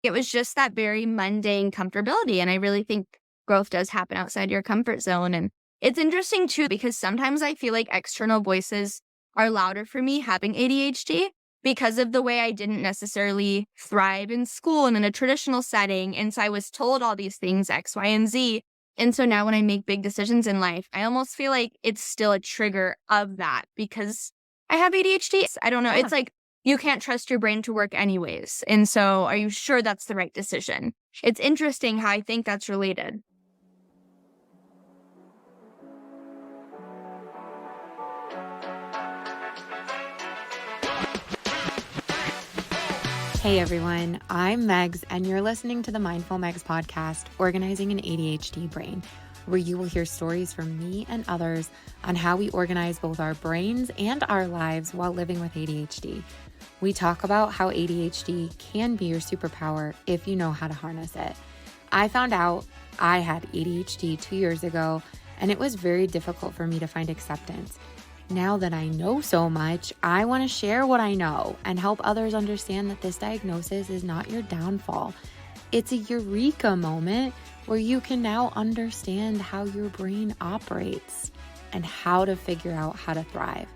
It was just that very mundane comfortability. And I really think growth does happen outside your comfort zone. And it's interesting too, because sometimes I feel like external voices are louder for me having ADHD because of the way I didn't necessarily thrive in school and in a traditional setting. And so I was told all these things, X, Y, and Z. And so now when I make big decisions in life, I almost feel like it's still a trigger of that because I have ADHD. I don't know. Yeah. It's like you can't trust your brain to work anyways. And so are you sure that's the right decision? It's interesting how I think that's related. Hey everyone, I'm Megs, and you're listening to the Mindful Megs podcast, Organizing an ADHD Brain, where you will hear stories from me and others on how we organize both our brains and our lives while living with ADHD. We talk about how ADHD can be your superpower if you know how to harness it. I found out I had ADHD 2 years ago, and it was very difficult for me to find acceptance. Now that I know so much, I want to share what I know and help others understand that this diagnosis is not your downfall. It's a eureka moment where you can now understand how your brain operates and how to figure out how to thrive.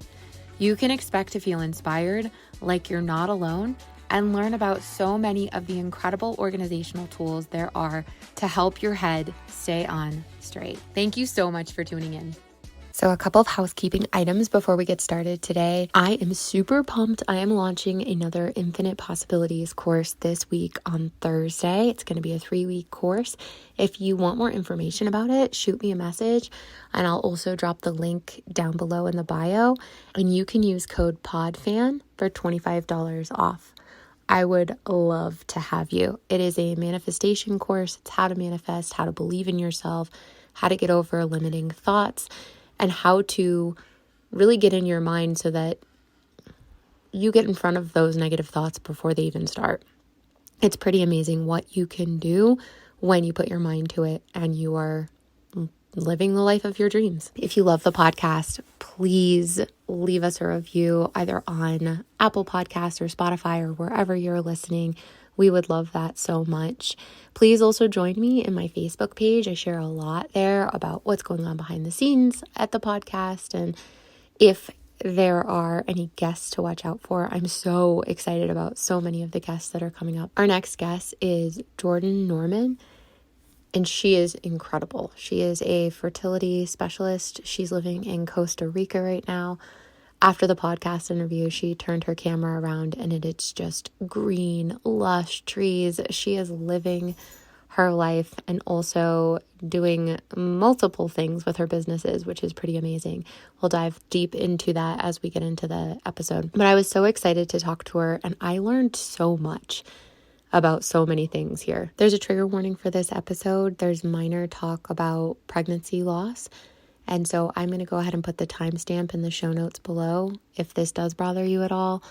You can expect to feel inspired, like you're not alone, and learn about so many of the incredible organizational tools there are to help your head stay on straight. Thank you so much for tuning in. So a couple of housekeeping items before we get started today. I am super pumped. I am launching another Infinite Possibilities course this week on Thursday. It's going to be a 3-week course. If you want more information about it, shoot me a message, and I'll also drop the link down below in the bio, and you can use code PODFAN for $25 off. I would love to have you. It is a manifestation course. It's how to manifest, how to believe in yourself, how to get over limiting thoughts, and how to really get in your mind so that you get in front of those negative thoughts before they even start. It's pretty amazing what you can do when you put your mind to it and you are living the life of your dreams. If you love the podcast, please leave us a review either on Apple Podcasts or Spotify or wherever you're listening. We would love that so much. Please also join me in my Facebook page. I share a lot there about what's going on behind the scenes at the podcast. And if there are any guests to watch out for, I'm so excited about so many of the guests that are coming up. Our next guest is Jordan Norman, and she is incredible. She is a fertility specialist. She's living in Costa Rica right now. After the podcast interview, she turned her camera around and it's just green, lush trees. She is living her life and also doing multiple things with her businesses, which is pretty amazing. We'll dive deep into that as we get into the episode. But I was so excited to talk to her, and I learned so much about so many things here. There's a trigger warning for this episode. There's minor talk about pregnancy loss. And so I'm going to go ahead and put the timestamp in the show notes below. If this does bother you at all,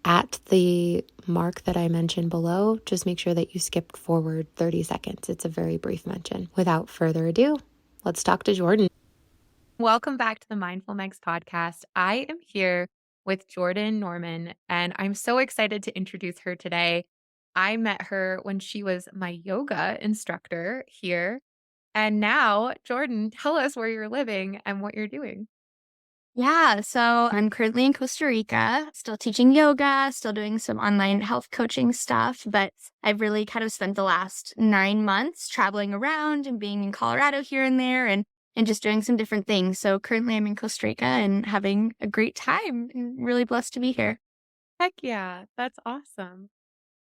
at the mark that I mentioned below, just make sure that you skip forward 30 seconds. It's a very brief mention. Without further ado, let's talk to Jordan. Welcome back to the Mindful Megs podcast. I am here with Jordan Norman, and I'm so excited to introduce her today. I met her when she was my yoga instructor here. And now, Jordan, tell us where you're living and what you're doing. Yeah, so I'm currently in Costa Rica, still teaching yoga, still doing some online health coaching stuff, but I've really kind of spent the last 9 months traveling around and being in Colorado here and there and just doing some different things. So currently I'm in Costa Rica and having a great time and really blessed to be here. Heck yeah, that's awesome.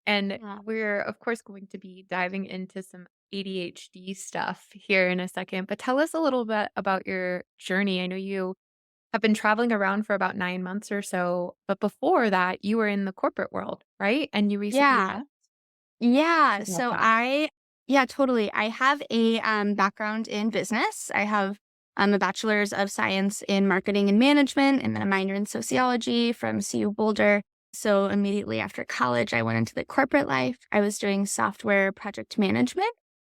And Yeah. we're, of course, going to be diving into some ADHD stuff here in a second, but tell us a little bit about your journey. I know you have been traveling around for about 9 months or so, but before that, you were in the corporate world, right? And you recently Yeah. left? Yeah. Love So that. yeah, totally. I have a background in business. I have a bachelor's of science in marketing and management and then a minor in sociology from CU Boulder. So immediately after college, I went into the corporate life. I was doing software project management.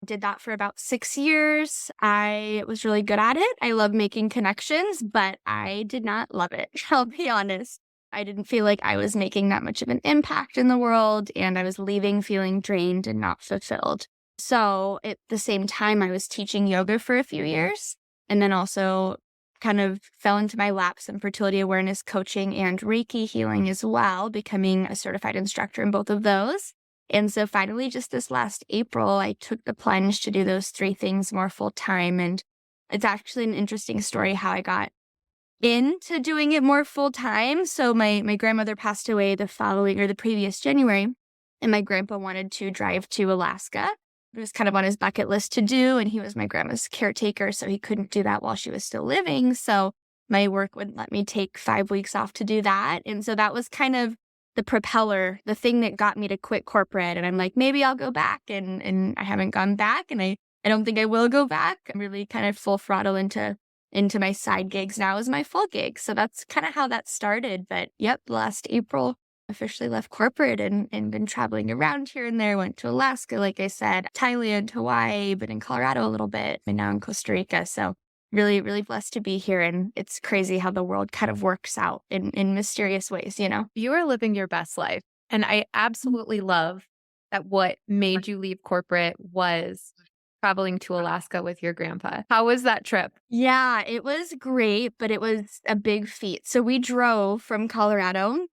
Did that for about 6 years. I was really good at it. I love making connections, but I did not love it. I'll be honest. I didn't feel like I was making that much of an impact in the world, and I was leaving feeling drained and not fulfilled. So at the same time, I was teaching yoga for a few years, and then also kind of fell into my lap some fertility awareness coaching and Reiki healing as well, becoming a certified instructor in both of those. And so finally, just this last April, I took the plunge to do those three things more full time. And it's actually an interesting story how I got into doing it more full time. So my grandmother passed away the previous January, and my grandpa wanted to drive to Alaska. It was kind of on his bucket list to do, and he was my grandma's caretaker, so he couldn't do that while she was still living. So my work wouldn't let me take 5 weeks off to do that. And so that was kind of the propeller, the thing that got me to quit corporate. And I'm like, maybe I'll go back. And I haven't gone back, and I don't think I will go back. I'm really kind of full throttle into my side gigs now as my full gig. So that's kind of how that started. But yep, last April, officially left corporate and been traveling around here and there. Went to Alaska, like I said, Thailand, Hawaii, been in Colorado a little bit, and now in Costa Rica. So really, really blessed to be here. And it's crazy how the world kind of works out in mysterious ways, you know? You are living your best life. And I absolutely love that what made you leave corporate was traveling to Alaska with your grandpa. How was that trip? Yeah, it was great, but it was a big feat. So we drove from Colorado.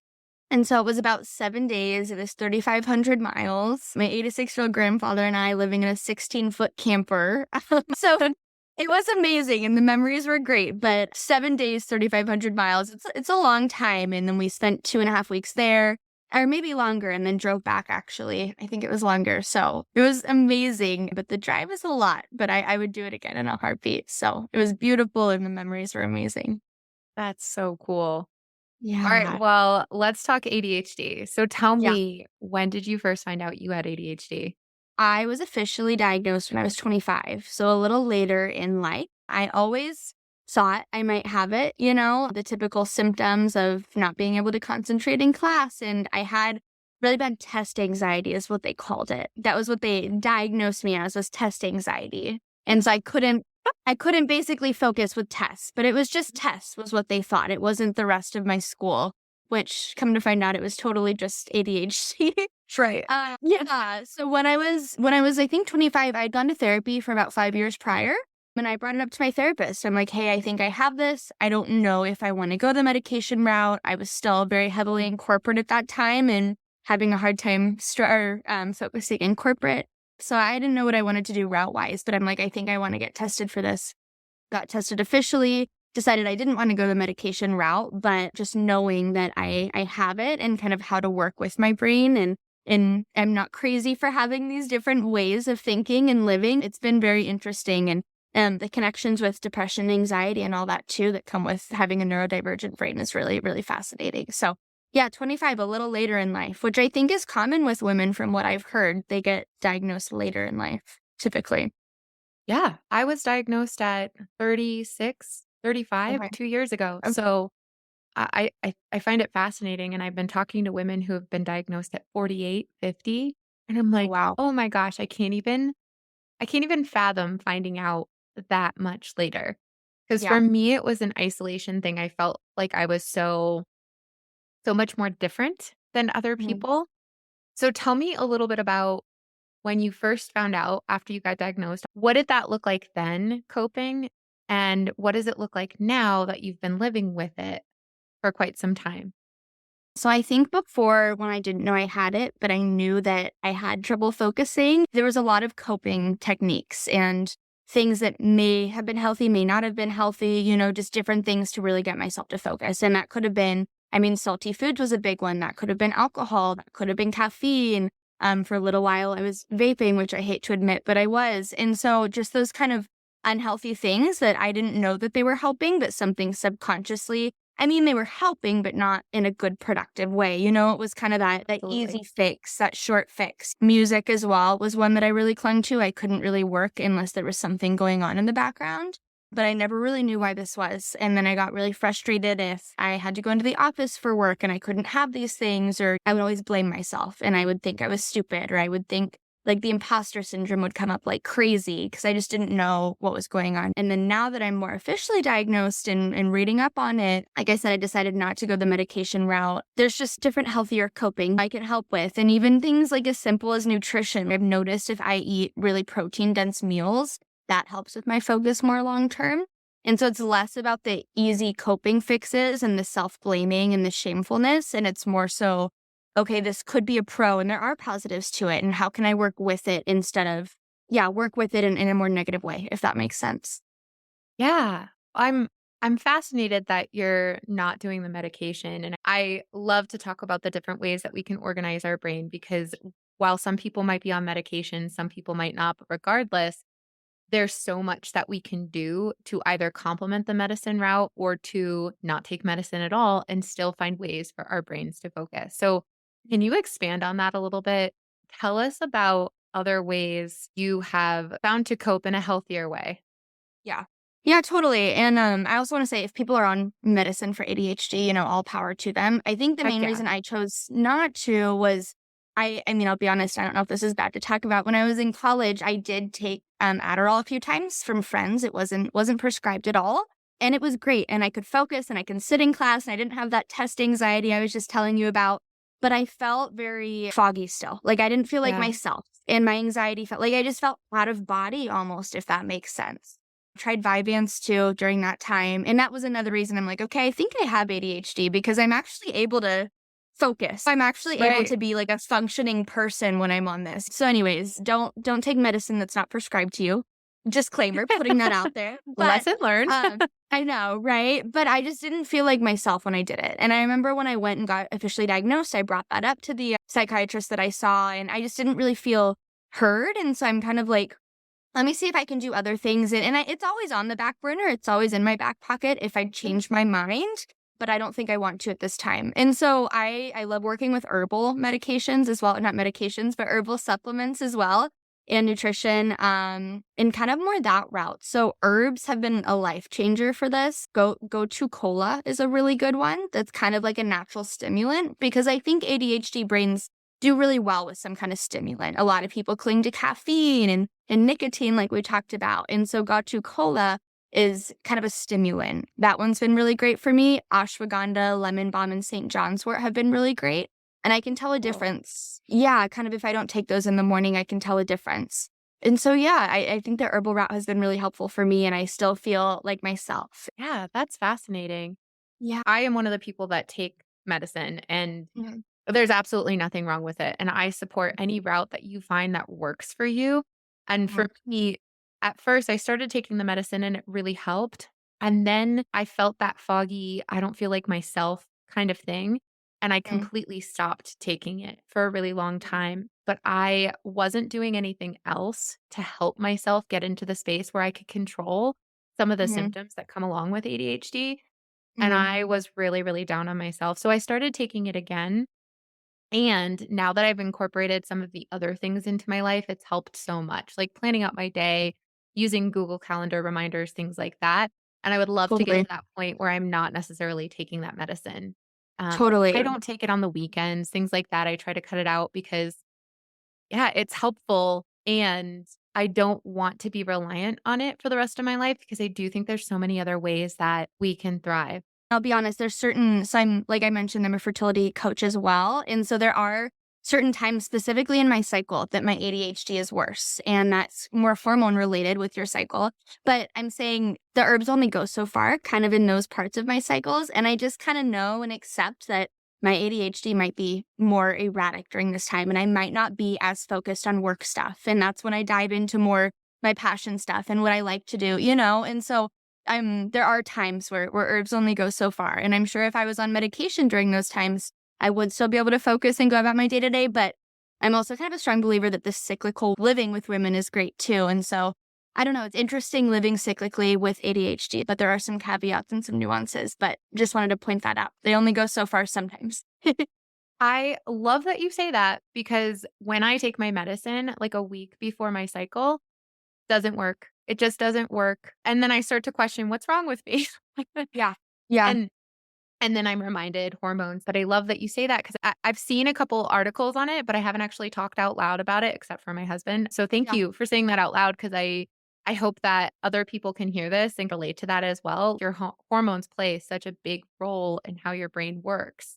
And so it was about 7 days. It was 3,500 miles. My 86-year-old grandfather and I living in a 16-foot camper. So it was amazing, and the memories were great. But 7 days, 3,500 miles, it's a long time. And then we spent 2.5 weeks there, or maybe longer, and then drove back, actually. I think it was longer. So it was amazing. But the drive was a lot, but I would do it again in a heartbeat. So it was beautiful, and the memories were amazing. That's so cool. Yeah. All right. Well, let's talk ADHD. So tell Yeah. me, when did you first find out you had ADHD? I was officially diagnosed when I was 25, so a little later in life. I always thought I might have it, you know, the typical symptoms of not being able to concentrate in class. And I had really bad test anxiety is what they called it. That was what they diagnosed me as, was test anxiety. And so I couldn't basically focus with tests, but it was just tests was what they thought. It wasn't the rest of my school, which come to find out it was totally just ADHD. Right. Yeah. So when I was, I think 25, I'd gone to therapy for about 5 years prior. And I brought it up to my therapist. I'm like, hey, I think I have this. I don't know if I want to go the medication route. I was still very heavily in corporate at that time and having a hard time focusing in corporate. So I didn't know what I wanted to do route-wise, but I'm like, I think I want to get tested for this. Got tested officially, decided I didn't want to go the medication route, but just knowing that I have it and kind of how to work with my brain and I'm not crazy for having these different ways of thinking and living. It's been very interesting. And the connections with depression, anxiety, and all that too that come with having a neurodivergent brain is really, really fascinating. So yeah, 25, a little later in life, which I think is common with women from what I've heard. They get diagnosed later in life, typically. Yeah. I was diagnosed at 36, 35, Okay. 2 years ago. Okay. So I find it fascinating. And I've been talking to women who have been diagnosed at 48, 50. And I'm like, Wow. oh my gosh, I can't even fathom finding out that much later. Because Yeah. for me, it was an isolation thing. I felt like I was so much more different than other Mhm. people. So tell me a little bit about when you first found out after you got diagnosed. What did that look like then, coping? And what does it look like now that you've been living with it for quite some time? So I think before, when I didn't know I had it, but I knew that I had trouble focusing, there was a lot of coping techniques and things that may have been healthy, may not have been healthy, you know, just different things to really get myself to focus. And that could have been, salty foods was a big one. That could have been alcohol. That could have been caffeine. For a little while, I was vaping, which I hate to admit, but I was. And so just those kind of unhealthy things that I didn't know that they were helping, but something subconsciously, they were helping, but not in a good, productive way. You know, it was kind of that Absolutely. easy fix, that short fix. Music as well was one that I really clung to. I couldn't really work unless there was something going on in the background. But I never really knew why this was. And then I got really frustrated if I had to go into the office for work and I couldn't have these things, or I would always blame myself and I would think I was stupid, or I would think like the imposter syndrome would come up like crazy because I just didn't know what was going on. And then now that I'm more officially diagnosed and reading up on it, like I said, I decided not to go the medication route. There's just different healthier coping I can help with. And even things like as simple as nutrition. I've noticed if I eat really protein dense meals, that helps with my focus more long term. And so it's less about the easy coping fixes and the self-blaming and the shamefulness. And it's more so, okay, this could be a pro and there are positives to it. And how can I work with it instead of, work with it in a more negative way, if that makes sense. Yeah. I'm fascinated that you're not doing the medication. And I love to talk about the different ways that we can organize our brain because while some people might be on medication, some people might not, but regardless, there's so much that we can do to either complement the medicine route or to not take medicine at all and still find ways for our brains to focus. So, can you expand on that a little bit? Tell us about other ways you have found to cope in a healthier way. Yeah. Yeah, totally. And I also want to say if people are on medicine for ADHD, all power to them. I think the Heck main yeah. reason I chose not to was I mean, I'll be honest, I don't know if this is bad to talk about. When I was in college, I did take Adderall a few times from friends. It wasn't prescribed at all. And it was great. And I could focus and I can sit in class and I didn't have that test anxiety I was just telling you about. But I felt very foggy still. Like I didn't feel like Yeah. myself. And my anxiety felt like I just felt out of body almost, if that makes sense. Tried Vyvanse too during that time. And that was another reason I'm like, okay, I think I have ADHD because I'm actually able to focus. I'm actually able Right. to be like a functioning person when I'm on this. So anyways, don't take medicine that's not prescribed to you. Disclaimer, putting that out there. But Lesson learned. I know, right? But I just didn't feel like myself when I did it. And I remember when I went and got officially diagnosed, I brought that up to the psychiatrist that I saw and I just didn't really feel heard. And so I'm kind of like, let me see if I can do other things. It's always on the back burner. It's always in my back pocket if I change my mind, but I don't think I want to at this time. And so I love working with herbal medications as well. Not medications, but herbal supplements as well and nutrition and kind of more that route. So herbs have been a life changer for this. Go to cola is a really good one. That's kind of like a natural stimulant because I think ADHD brains do really well with some kind of stimulant. A lot of people cling to caffeine and nicotine like we talked about. And so Gatu Cola is kind of a stimulant. That one's been really great for me. Ashwagandha, lemon balm, and St. John's wort have been really great. And I can tell a difference. Yeah, kind of if I don't take those in the morning, I can tell a difference. And so, I think the herbal route has been really helpful for me and I still feel like myself. Yeah, that's fascinating. Yeah. I am one of the people that take medicine and Mhm. there's absolutely nothing wrong with it. And I support any route that you find that works for you. And for Mhm. me, at first, I started taking the medicine and it really helped. And then I felt that foggy, I don't feel like myself kind of thing. And I Mhm. completely stopped taking it for a really long time. But I wasn't doing anything else to help myself get into the space where I could control some of the Mhm. symptoms that come along with ADHD. And Mhm. I was really, really down on myself. So I started taking it again. And now that I've incorporated some of the other things into my life, it's helped so much, like planning out my day, using Google Calendar reminders, things like that. And I would love to get to Totally. that point where I'm not necessarily taking that medicine. I Totally. don't take it on the weekends, things like that. I try to cut it out because, yeah, it's helpful. And I don't want to be reliant on it for the rest of my life because I do think there's so many other ways that we can thrive. I'll be honest, so I'm, like I mentioned, I'm a fertility coach as well. And so there are certain times specifically in my cycle that my ADHD is worse. And that's more hormone related with your cycle. But I'm saying the herbs only go so far, kind of in those parts of my cycles. And I just kind of know and accept that my ADHD might be more erratic during this time. And I might not be as focused on work stuff. And that's when I dive into more my passion stuff and what I like to do. And so there are times where herbs only go so far. And I'm sure if I was on medication during those times, I would still be able to focus and go about my day to day. But I'm also kind of a strong believer that the cyclical living with women is great too. And so I don't know, it's interesting living cyclically with ADHD, but there are some caveats and some nuances. But just wanted to point that out. They only go so far sometimes. I love that you say that because when I take my medicine like a week before my cycle, doesn't work. It just doesn't work. And then I start to question what's wrong with me. Yeah. Yeah. And And then I'm reminded hormones. But I love that you say that because I've seen a couple articles on it, but I haven't actually talked out loud about it except for my husband. So thank Yeah, you for saying that out loud because I hope that other people can hear this and relate to that as well. Your hormones play such a big role in how your brain works.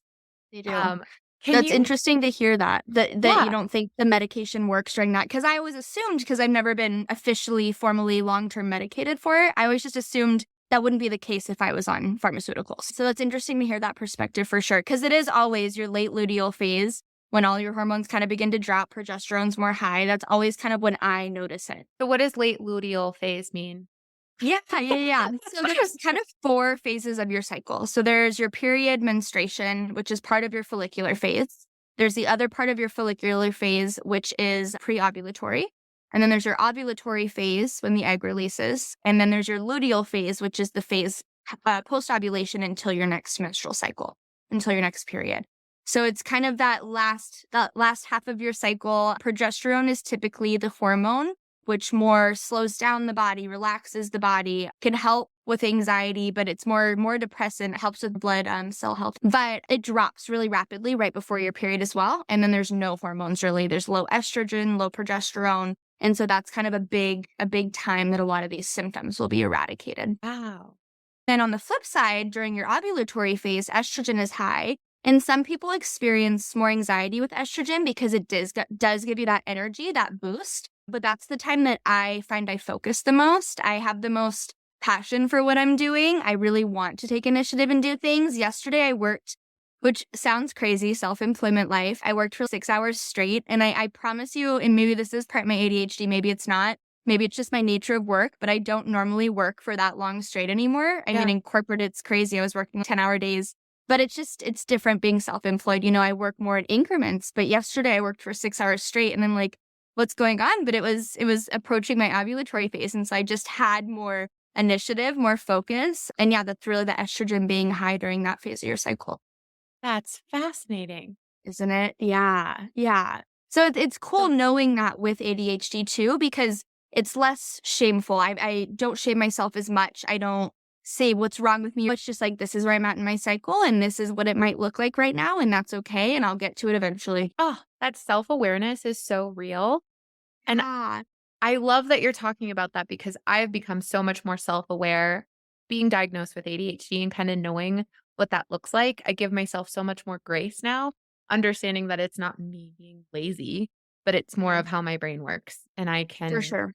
they do. Um, can That's you? interesting to hear that you Yeah. don't think the medication works during that, because I always assumed, because I've never been officially, formally long-term medicated for it, I always just assumed that wouldn't be the case if I was on pharmaceuticals. So that's interesting to hear that perspective for sure, because it is always your late luteal phase when all your hormones kind of begin to drop, progesterone's more high. That's always kind of when I notice it. So what does late luteal phase mean? Yeah. So there's kind of 4 phases of your cycle. So there's your period menstruation, which is part of your follicular phase. There's the other part of your follicular phase, which is pre-ovulatory. And then there's your ovulatory phase when the egg releases. And then there's your luteal phase, which is the phase post-ovulation until your next menstrual cycle, until your next period. So it's kind of that last half of your cycle. Progesterone is typically the hormone which more slows down the body, relaxes the body, can help with anxiety, but it's more depressant, helps with blood cell health. But it drops really rapidly right before your period as well. And then there's no hormones really. There's low estrogen, low progesterone. And so that's kind of a big time that a lot of these symptoms will be eradicated. Wow. Then on the flip side, during your ovulatory phase, estrogen is high. And some people experience more anxiety with estrogen because it does give you that energy, that boost. But that's the time that I find I focus the most. I have the most passion for what I'm doing. I really want to take initiative and do things. Yesterday I worked, which sounds crazy, self-employment life. I worked for 6 hours straight. And I promise you, and maybe this is part of my ADHD, maybe it's not. Maybe it's just my nature of work, but I don't normally work for that long straight anymore. I mean, in corporate, it's crazy. I was working 10-hour days. But it's different being self-employed. I work more in increments. But yesterday I worked for 6 hours straight and I'm like, what's going on? But it was approaching my ovulatory phase. And so I just had more initiative, more focus. And yeah, that's really the estrogen being high during that phase of your cycle. That's fascinating. Isn't it? Yeah. Yeah. So it's cool knowing that with ADHD too, because it's less shameful. I don't shame myself as much. I don't say what's wrong with me. It's just like, this is where I'm at in my cycle and this is what it might look like right now. And that's okay. And I'll get to it eventually. Oh, that self-awareness is so real. And Ah, I love that you're talking about that because I've become so much more self-aware being diagnosed with ADHD and kind of knowing what that looks like. I give myself so much more grace now, understanding that it's not me being lazy, but it's more of how my brain works. And I for can, sure.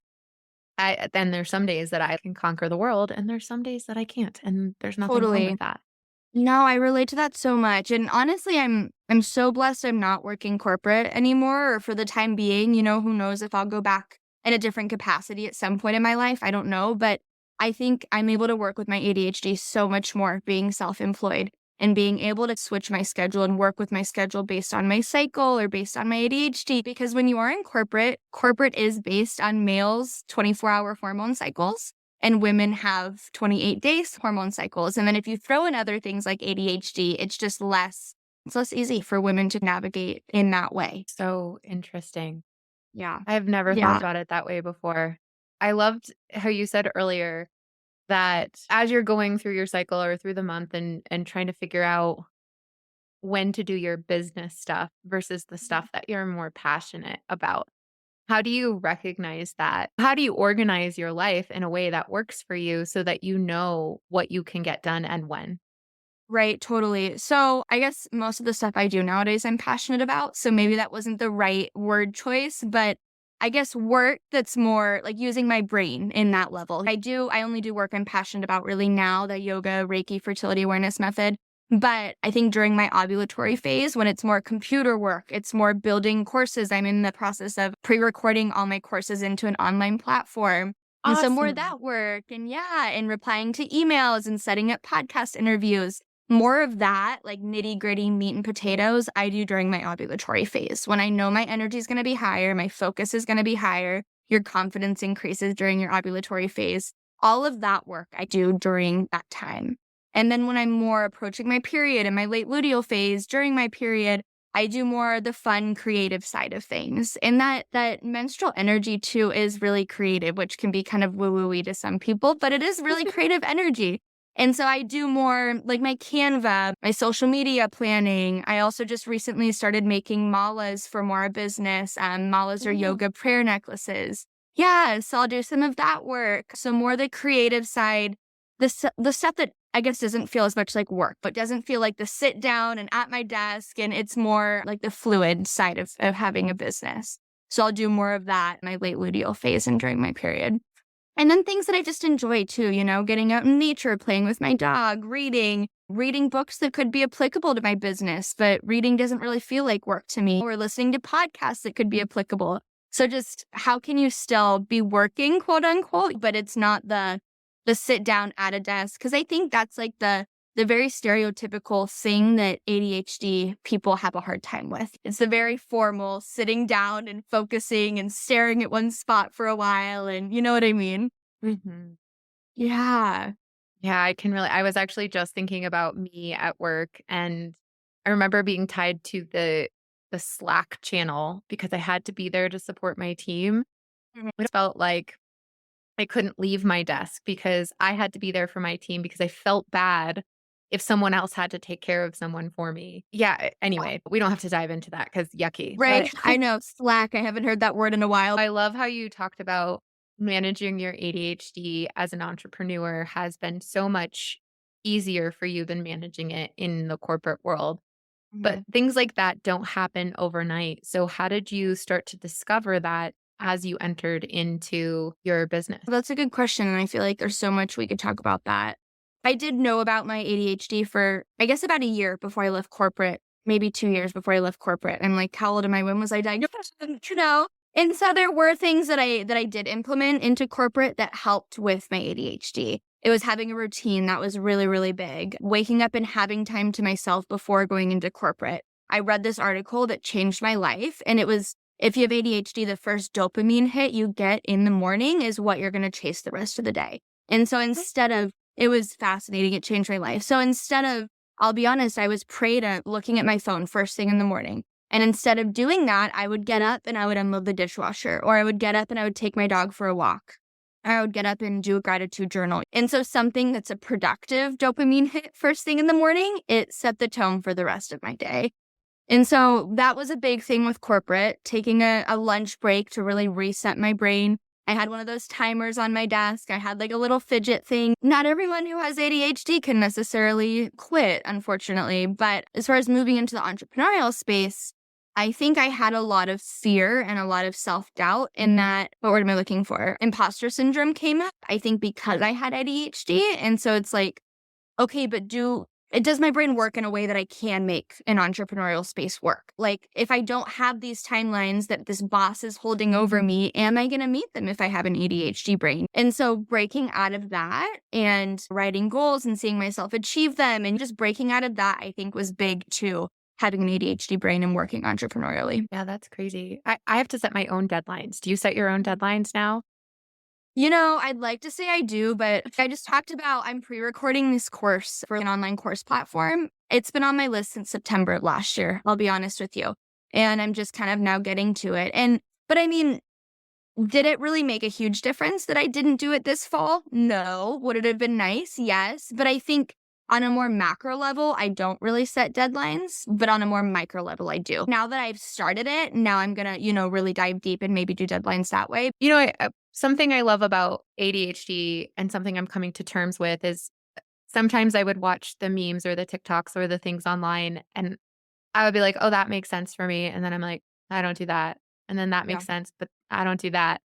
then there's some days that I can conquer the world and there's some days that I can't. And there's nothing wrong Totally. with that. No, I relate to that so much. And honestly, I'm so blessed I'm not working corporate anymore or for the time being. Who knows if I'll go back in a different capacity at some point in my life. I don't know. But I think I'm able to work with my ADHD so much more being self-employed and being able to switch my schedule and work with my schedule based on my cycle or based on my ADHD. Because when you are in corporate is based on males' 24-hour hormone cycles. And women have 28 days hormone cycles. And then if you throw in other things like ADHD, it's less easy for women to navigate in that way. So interesting. Yeah. I've never thought Yeah. about it that way before. I loved how you said earlier that as you're going through your cycle or through the month and trying to figure out when to do your business stuff versus the stuff that you're more passionate about. How do you recognize that? How do you organize your life in a way that works for you so that you know what you can get done and when? Right, totally. So I guess most of the stuff I do nowadays I'm passionate about. So maybe that wasn't the right word choice, but I guess work that's more like using my brain in that level. I only do work I'm passionate about really now, the yoga, Reiki, fertility awareness method. But I think during my ovulatory phase, when it's more computer work, it's more building courses. I'm in the process of pre-recording all my courses into an online platform. And so more of Awesome. that work and replying to emails and setting up podcast interviews. More of that, like nitty-gritty meat and potatoes, I do during my ovulatory phase. When I know my energy is going to be higher, my focus is going to be higher, your confidence increases during your ovulatory phase. All of that work I do during that time. And then when I'm more approaching my period and my late luteal phase during my period, I do more the fun, creative side of things. And that menstrual energy too is really creative, which can be kind of woo-woo-y to some people, but it is really creative energy. And so I do more like my Canva, my social media planning. I also just recently started making malas for more business. Malas are Ooh. yoga prayer necklaces. Yeah, so I'll do some of that work. So more the creative side, the stuff that I guess doesn't feel as much like work, but doesn't feel like the sit down and at my desk. And it's more like the fluid side of having a business. So I'll do more of that in my late luteal phase and during my period. And then things that I just enjoy too, getting out in nature, playing with my dog, reading books that could be applicable to my business, but reading doesn't really feel like work to me, or listening to podcasts that could be applicable. So just how can you still be working, quote unquote, but it's not the sit down at a desk? Because I think that's like the very stereotypical thing that ADHD people have a hard time with. It's the very formal sitting down and focusing and staring at one spot for a while. And you know what I mean? Mm-hmm. Yeah. Yeah, I was actually just thinking about me at work, and I remember being tied to the Slack channel because I had to be there to support my team. Mhm. It felt like I couldn't leave my desk because I had to be there for my team because I felt bad if someone else had to take care of someone for me. Yeah, anyway, we don't have to dive into that because yucky. Right. But I know. Slack. I haven't heard that word in a while. I love how you talked about managing your ADHD as an entrepreneur has been so much easier for you than managing it in the corporate world. But Mhm. things like that don't happen overnight. So, how did you start to discover that as you entered into your business? That's a good question. And I feel like there's so much we could talk about that. I did know about my ADHD for, I guess, about a year before I left corporate, maybe 2 years before I left corporate. I'm like, how old am I? When was I diagnosed? And so there were things that I did implement into corporate that helped with my ADHD. It was having a routine that was really, really big. Waking up and having time to myself before going into corporate. I read this article that changed my life, and it was if you have ADHD, the first dopamine hit you get in the morning is what you're going to chase the rest of the day. And so it was fascinating. It changed my life. So instead of, I'll be honest, I was prey to looking at my phone first thing in the morning. And instead of doing that, I would get up and I would unload the dishwasher, or I would get up and I would take my dog for a walk. I would get up and do a gratitude journal. And so something that's a productive dopamine hit first thing in the morning, it set the tone for the rest of my day. And so that was a big thing with corporate, taking a lunch break to really reset my brain. I had one of those timers on my desk. I had like a little fidget thing. Not everyone who has ADHD can necessarily quit, unfortunately. But as far as moving into the entrepreneurial space, I think I had a lot of fear and a lot of self-doubt in that, what word am I looking for? Imposter syndrome came up, I think because I had ADHD. And so it's like, okay, but does my brain work in a way that I can make an entrepreneurial space work? Like, if I don't have these timelines that this boss is holding over me, am I going to meet them if I have an ADHD brain? And so breaking out of that and writing goals and seeing myself achieve them and just breaking out of that, I think was big too, having an ADHD brain and working entrepreneurially. Yeah, that's crazy. I have to set my own deadlines. Do you set your own deadlines now? I'd like to say I do, but I just talked about I'm pre-recording this course for an online course platform. It's been on my list since September of last year, I'll be honest with you. And I'm just kind of now getting to it. But I mean, did it really make a huge difference that I didn't do it this fall? No. Would it have been nice? Yes. But I think on a more macro level, I don't really set deadlines, but on a more micro level, I do. Now that I've started it, now I'm going to, really dive deep and maybe do deadlines that way. Something I love about ADHD and something I'm coming to terms with is sometimes I would watch the memes or the TikToks or the things online and I would be like, oh, that makes sense for me. And then I'm like, I don't do that. And then that Yeah. makes sense, but I don't do that.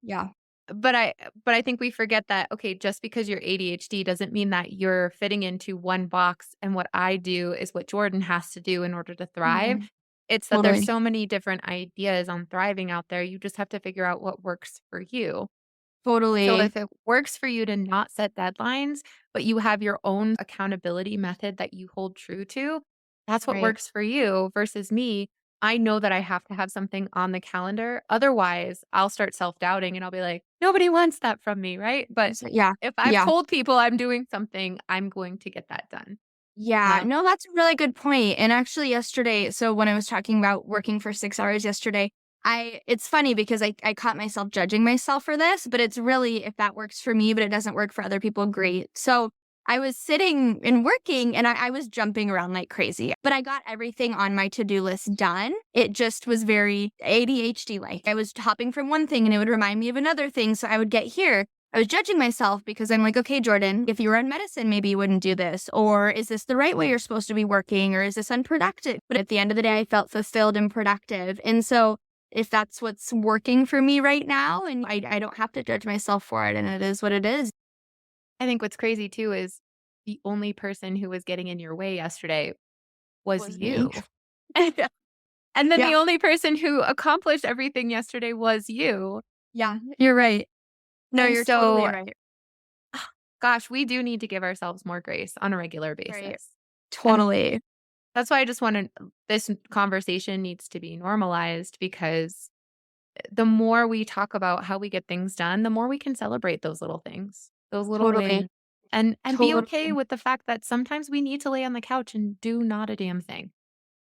Yeah. But I think we forget that, okay, just because you're ADHD doesn't mean that you're fitting into one box. And what I do is what Jordan has to do in order to thrive. Mhm. It's that there's Totally. so many different ideas on thriving out there. You just have to figure out what works for you. So Totally. if it works for you to not set deadlines, but you have your own accountability method that you hold true to, that's what Right. works for you versus me. I know that I have to have something on the calendar. Otherwise, I'll start self-doubting and I'll be like, nobody wants that from me, right? But So, yeah. if I've Yeah. told people I'm doing something, I'm going to get that done. Yeah, Um, no, that's a really good point. And actually yesterday, so when I was talking about working for 6 hours yesterday, it's funny because I caught myself judging myself for this, but it's really, if that works for me, but it doesn't work for other people, great. So I was sitting and working and I was jumping around like crazy, but I got everything on my to-do list done. It just was very ADHD-like. I was hopping from one thing and it would remind me of another thing. So I would get here. I was judging myself because I'm like, okay, Jordan, if you were in medicine, maybe you wouldn't do this. Or is this the right way you're supposed to be working? Or is this unproductive? But at the end of the day, I felt fulfilled and productive. And so if that's what's working for me right now, and I don't have to judge myself for it, and it is what it is. I think what's crazy too is the only person who was getting in your way yesterday was Me. you. And then Yeah. the only person who accomplished everything yesterday was you. Yeah, you're right. No, And you're so, totally right. gosh, we do need to give ourselves more grace on a regular Right. basis. Totally. That's why I just wanted this conversation needs to be normalized, because the more we talk about how we get things done, the more we can celebrate those little things, those little Totally. wins, and be okay Totally. with the fact that sometimes we need to lay on the couch and do not a damn thing.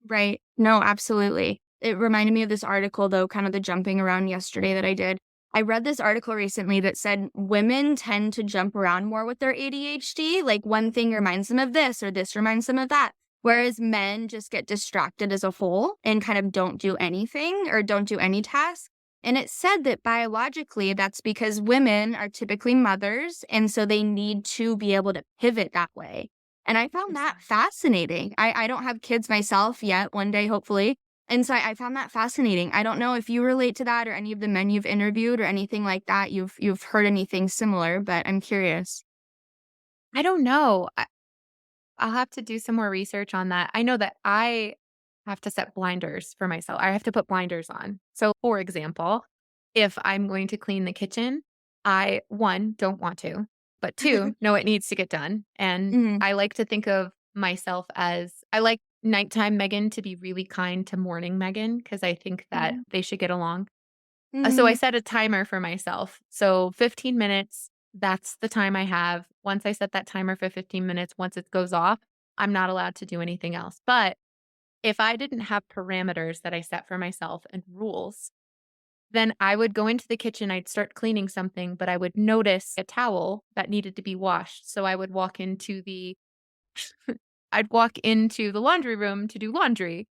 Right. No, absolutely. It reminded me of this article, though, kind of the jumping around yesterday that I did. I read this article recently that said women tend to jump around more with their ADHD. Like one thing reminds them of this or this reminds them of that. Whereas men just get distracted as a whole and kind of don't do anything or don't do any task. And it said that biologically, that's because women are typically mothers. And so they need to be able to pivot that way. And I found that fascinating. I don't have kids myself yet, one day, hopefully. And so I found that fascinating. I don't know if you relate to that or any of the men you've interviewed or anything like that. You've heard anything similar, but I'm curious. I don't know. I'll have to do some more research on that. I know that I have to set blinders for myself. I have to put blinders on. So, for example, if I'm going to clean the kitchen, I, one, don't want to, but two, know it needs to get done. And Mhm. I like to think of myself as, I like nighttime Megan to be really kind to morning Megan, because I think that Mhm. they should get along. So I Mhm. set a timer for myself. So 15 minutes, that's the time I have. Once I set that timer for 15 minutes, once it goes off, I'm not allowed to do anything else. But if I didn't have parameters that I set for myself and rules, then I would go into the kitchen, I'd start cleaning something, but I would notice a towel that needed to be washed. So I would walk into the I'd walk into the laundry room to do laundry.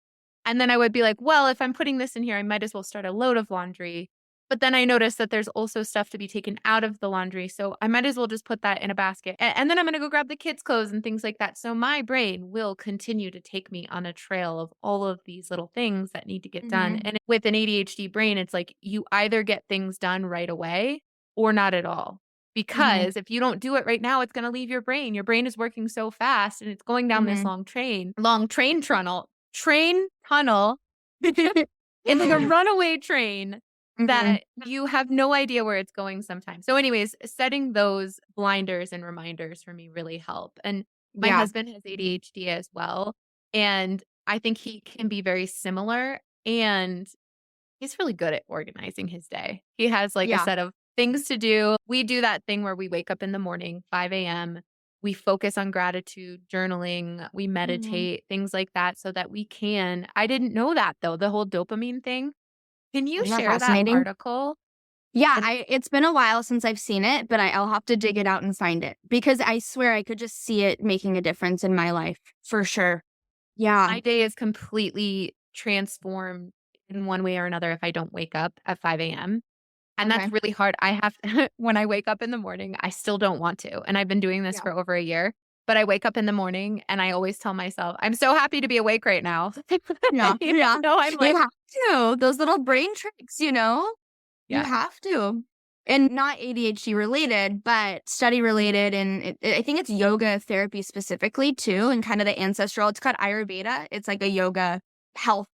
And then I would be like, well, if I'm putting this in here, I might as well start a load of laundry. But then I noticed that there's also stuff to be taken out of the laundry. So I might as well just put that in a basket. And then I'm going to go grab the kids' clothes and things like that. So my brain will continue to take me on a trail of all of these little things that need to get done. Mhm. And with an ADHD brain, it's like you either get things done right away or not at all. Mhm. Because if you don't do it right now, it's going to leave your brain. Your brain is working so fast and it's going down this Mhm. long train tunnel. It's like a runaway train Mhm. that you have no idea where it's going sometimes. So anyways, setting those blinders and reminders for me really help. And my Yeah. husband has ADHD as well. And I think he can be very similar. And he's really good at organizing his day. He has like a Yeah. set of things to do. We do that thing where we wake up in the morning, 5 a.m. We focus on gratitude, journaling, we Mhm. meditate, things like that so that we can. I didn't know that though, the whole dopamine thing. Can you Isn't that share that fascinating? article? Yeah, And it's been a while since I've seen it, but I'll have to dig it out and find it because I swear I could just see it making a difference in my life for sure. Yeah. my day is completely transformed in one way or another if I don't wake up at 5 a.m. And that's Okay. really hard. I have when I wake up in the morning, I still don't want to. And I've been doing this Yeah. for over a year. But I wake up in the morning and I always tell myself, I'm so happy to be awake right now. Yeah. Even Yeah. though I'm You like, have to. Those little brain tricks, you know? You yeah, have to. And not ADHD related, but study related. And I think it's yoga therapy specifically too, and kind of the ancestral. It's called Ayurveda. It's like a yoga health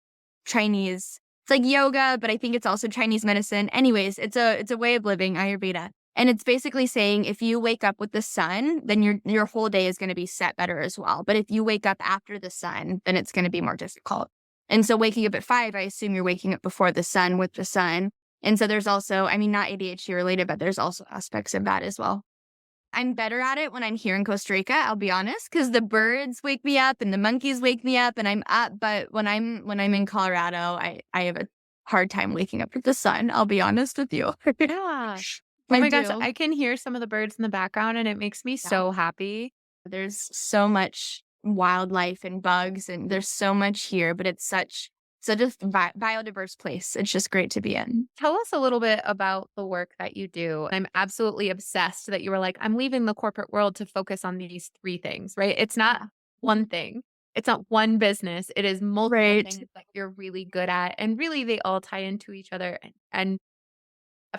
Chinese. It's like yoga, but I think it's also Chinese medicine. Anyways, it's a way of living, Ayurveda. And it's basically saying if you wake up with the sun, then your whole day is going to be set better as well. But if you wake up after the sun, then it's going to be more difficult. And so waking up at 5, I assume you're waking up before the sun with the sun. And so there's also, I mean, not ADHD related, but there's also aspects of that as well. I'm better at it when I'm here in Costa Rica, I'll be honest, because the birds wake me up and the monkeys wake me up and I'm up. But when I'm in Colorado, I have a hard time waking up with the sun, I'll be honest with you. yeah. Oh I my gosh, do. I can hear some of the birds in the background and it makes me Yeah. so happy. There's so much wildlife and bugs, and there's so much here, but it's such a biodiverse place. It's just great to be in. Tell us a little bit about the work that you do. I'm absolutely obsessed that you were like, I'm leaving the corporate world to focus on these three things, right? It's not one thing. It's not one business. It is multiple Right. things that you're really good at. And really they all tie into each other. And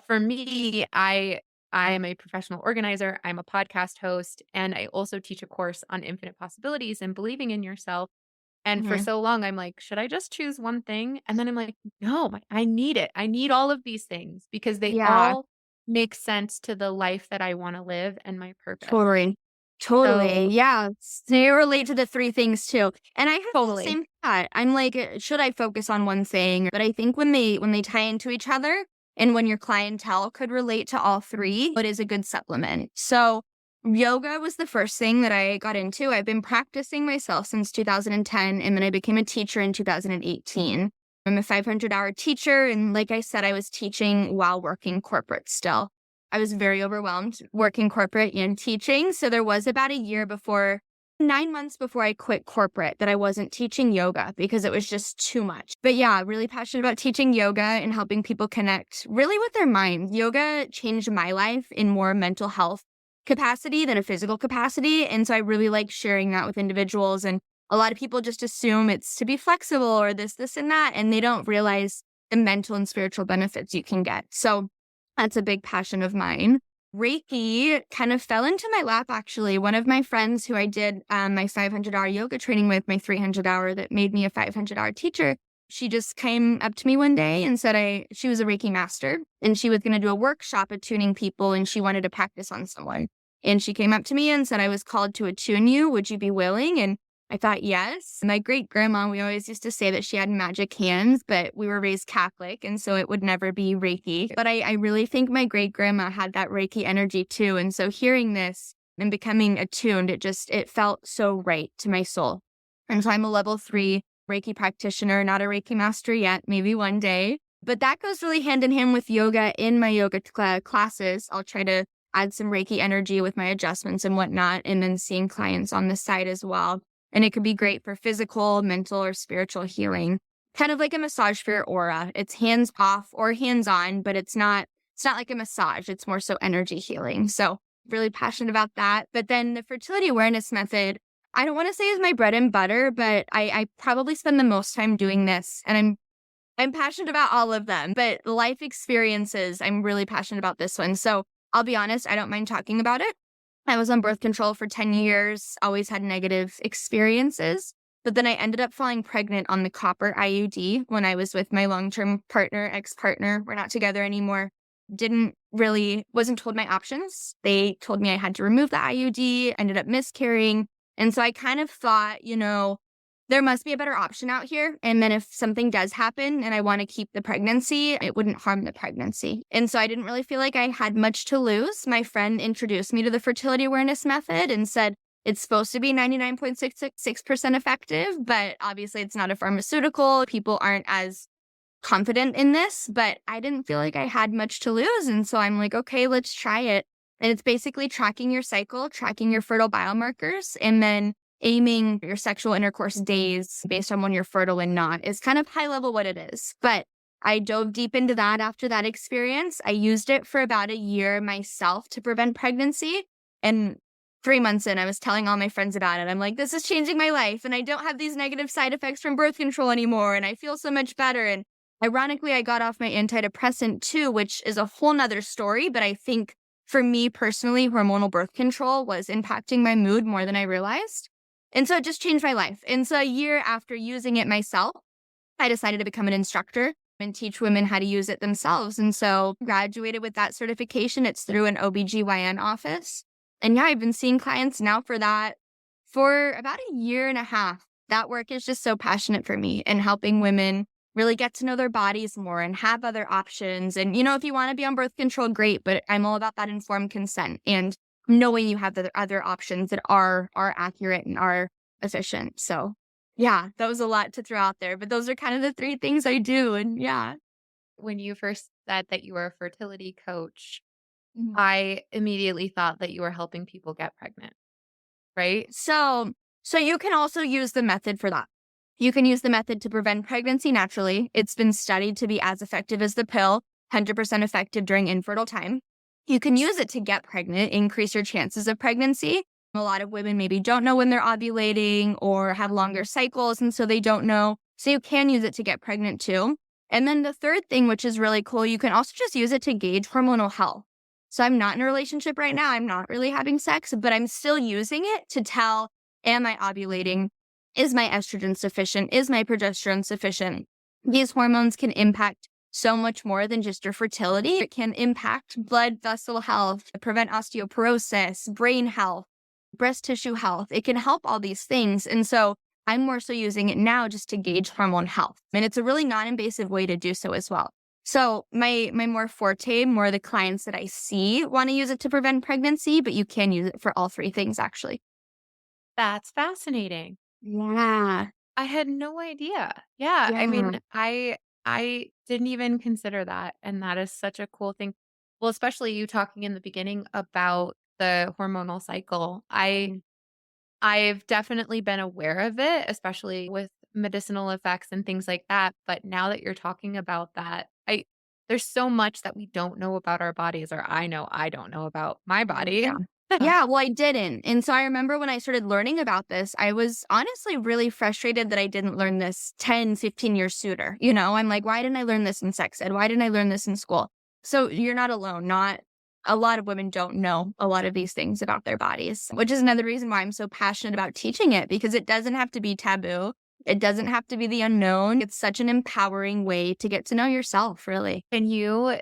for me, I am a professional organizer, I'm a podcast host, and I also teach a course on infinite possibilities and believing in yourself. And for Mhm. so long, I'm like, should I just choose one thing? And then I'm like, no, I need it. I need all of these things because they Yeah. all make sense to the life that I want to live and my purpose. Totally. Totally. So Yeah. They relate to the three things too. And I have the totally. same thought. I'm like, should I focus on one thing? But I think when they tie into each other and when your clientele could relate to all three, it is a good supplement. So yoga was the first thing that I got into. I've been practicing myself since 2010, and then I became a teacher in 2018. I'm a 500-hour teacher. And like I said, I was teaching while working corporate still. I was very overwhelmed working corporate and teaching. So there was about a year before, 9 months before I quit corporate, that I wasn't teaching yoga because it was just too much. But yeah, really passionate about teaching yoga and helping people connect really with their minds. Yoga changed my life in more mental health capacity than a physical capacity. And so I really like sharing that with individuals. And a lot of people just assume it's to be flexible or this, and that, and they don't realize the mental and spiritual benefits you can get. So that's a big passion of mine. Reiki kind of fell into my lap, actually. One of my friends who I did my 500-hour yoga training with, my 300-hour that made me a 500-hour teacher, she just came up to me one day and said she was a Reiki master and she was going to do a workshop attuning people and she wanted to practice on someone. And she came up to me and said, I was called to attune you. Would you be willing? And I thought, yes. My great grandma, we always used to say that she had magic hands, but we were raised Catholic, and so it would never be Reiki. But I really think my great grandma had that Reiki energy too. And so hearing this and becoming attuned, it felt so right to my soul. And so I'm a level 3 Reiki practitioner, not a Reiki master yet, maybe one day. But that goes really hand in hand with yoga. In my yoga classes, I'll try to add some Reiki energy with my adjustments and whatnot, and then seeing clients on the side as well. And it could be great for physical, mental, or spiritual healing. Kind of like a massage for your aura. It's hands off or hands on, but it's not like a massage. It's more so energy healing. So really passionate about that. But then the fertility awareness method, I don't want to say is my bread and butter, but I probably spend the most time doing this. And I'm passionate about all of them, but life experiences, I'm really passionate about this one. So I'll be honest, I don't mind talking about it. I was on birth control for 10 years, always had negative experiences. But then I ended up falling pregnant on the copper IUD when I was with my long-term partner, ex-partner. We're not together anymore. Wasn't told my options. They told me I had to remove the IUD, ended up miscarrying. And so I kind of thought, there must be a better option out here. And then if something does happen and I want to keep the pregnancy, it wouldn't harm the pregnancy. And so I didn't really feel like I had much to lose. My friend introduced me to the fertility awareness method and said it's supposed to be 99.66% effective, but obviously it's not a pharmaceutical. People aren't as confident in this, but I didn't feel like I had much to lose. And so I'm like, okay, let's try it. And it's basically tracking your cycle, tracking your fertile biomarkers, and then aiming your sexual intercourse days based on when you're fertile and not is kind of high level what it is. But I dove deep into that after that experience. I used it for about a year myself to prevent pregnancy. And 3 months in, I was telling all my friends about it. I'm like, this is changing my life. And I don't have these negative side effects from birth control anymore. And I feel so much better. And ironically, I got off my antidepressant too, which is a whole nother story. But I think for me personally, hormonal birth control was impacting my mood more than I realized. And so it just changed my life. And so a year after using it myself, I decided to become an instructor and teach women how to use it themselves. And so graduated with that certification. It's through an OBGYN office. And yeah, I've been seeing clients now for that for about a year and a half. That work is just so passionate for me and helping women really get to know their bodies more and have other options. And, if you want to be on birth control, great, but I'm all about that informed consent and knowing you have the other options that are accurate and are efficient. So yeah, that was a lot to throw out there, but those are kind of the three things I do. And yeah. When you first said that you were a fertility coach, Mhm. I immediately thought that you were helping people get pregnant. right? So you can also use the method for that. You can use the method to prevent pregnancy naturally. It's been studied to be as effective as the pill, 100% effective during infertile time. You can use it to get pregnant, increase your chances of pregnancy. A lot of women maybe don't know when they're ovulating or have longer cycles, and so they don't know. So you can use it to get pregnant too. And then the third thing, which is really cool, you can also just use it to gauge hormonal health. So I'm not in a relationship right now. I'm not really having sex, but I'm still using it to tell, am I ovulating? Is my estrogen sufficient? Is my progesterone sufficient? These hormones can impact so much more than just your fertility. It can impact blood vessel health, prevent osteoporosis, brain health, breast tissue health. It can help all these things. And so I'm more so using it now just to gauge hormone health. And it's a really non-invasive way to do so as well. So my more forte, more the clients that I see want to use it to prevent pregnancy, but you can use it for all three things actually. That's fascinating. Yeah. I had no idea. Yeah, I Yeah. mean, I didn't even consider that, and that is such a cool thing. Well, especially you talking in the beginning about the hormonal cycle. I've definitely been aware of it, especially with medicinal effects and things like that, but now that you're talking about that, I there's so much that we don't know about our bodies, or I know I don't know about my body. Yeah. Yeah, well, I didn't. And so I remember when I started learning about this, I was honestly really frustrated that I didn't learn this 10, 15 years sooner. I'm like, why didn't I learn this in sex ed? Why didn't I learn this in school? So you're not alone. Not a lot of women don't know a lot of these things about their bodies, which is another reason why I'm so passionate about teaching it, because it doesn't have to be taboo. It doesn't have to be the unknown. It's such an empowering way to get to know yourself, really. Can you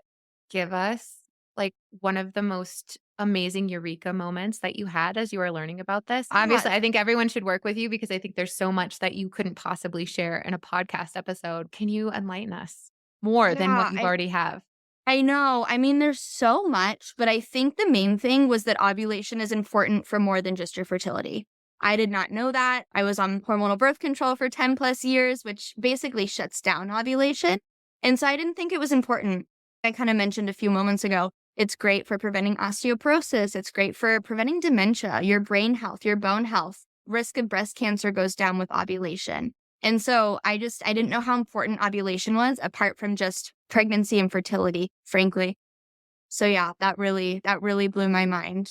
give us like one of the most amazing eureka moments that you had as you were learning about this? Obviously, Yeah. I think everyone should work with you because I think there's so much that you couldn't possibly share in a podcast episode. Can you enlighten us more than what Yeah. you already have? I know. I mean, there's so much, but I think the main thing was that ovulation is important for more than just your fertility. I did not know that. I was on hormonal birth control for 10 plus years, which basically shuts down ovulation. And so I didn't think it was important. I kind of mentioned a few moments ago, it's great for preventing osteoporosis. It's great for preventing dementia, your brain health, your bone health. Risk of breast cancer goes down with ovulation. And so I didn't know how important ovulation was apart from just pregnancy and fertility, frankly. So yeah, that really blew my mind.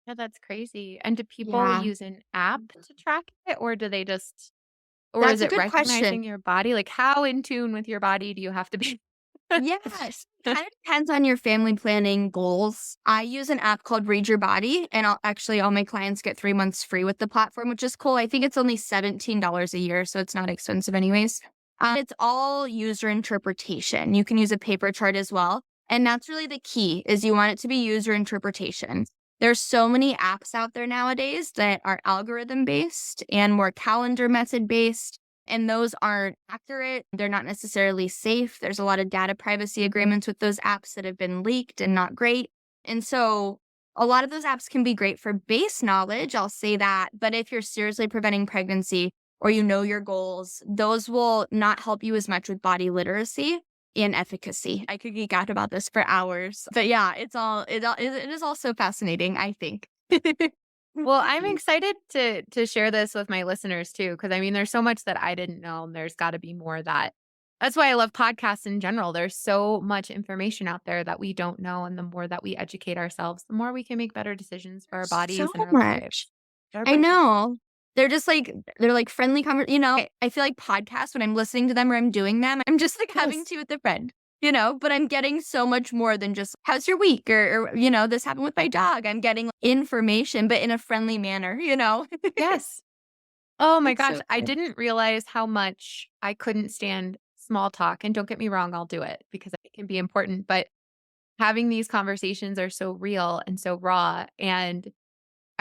Yeah, that's crazy. And do people Yeah. use an app to track it, or do they just, or is That's a it good question. recognizing your body? Like, how in tune with your body do you have to be? Yes. Kind of depends on your family planning goals. I use an app called Read Your Body, and all my clients get 3 months free with the platform, which is cool. I think it's only $17 a year, so it's not expensive anyways. It's all user interpretation. You can use a paper chart as well. And that's really the key is you want it to be user interpretation. There's so many apps out there nowadays that are algorithm based and more calendar method based. And those aren't accurate. They're not necessarily safe. There's a lot of data privacy agreements with those apps that have been leaked and not great. And so a lot of those apps can be great for base knowledge. I'll say that. But if you're seriously preventing pregnancy or you know your goals, those will not help you as much with body literacy and efficacy. I could geek out about this for hours. But yeah, it is also fascinating, I think. Well, I'm excited to share this with my listeners too, because I mean, there's so much that I didn't know, and there's got to be more that. That's why I love podcasts in general. There's so much information out there that we don't know, and the more that we educate ourselves, the more we can make better decisions for our So bodies and our lives. much. Our I brain. know. They're like friendly I feel like podcasts when I'm listening to them or I'm doing them, I'm just like having Yes. tea with a friend, but I'm getting so much more than just how's your week or this happened with my dog. I'm getting information, but in a friendly manner. Yes. Oh my It's gosh, so I good. didn't realize how much I couldn't stand small talk. And don't get me wrong, I'll do it because it can be important. But having these conversations are so real and so raw. And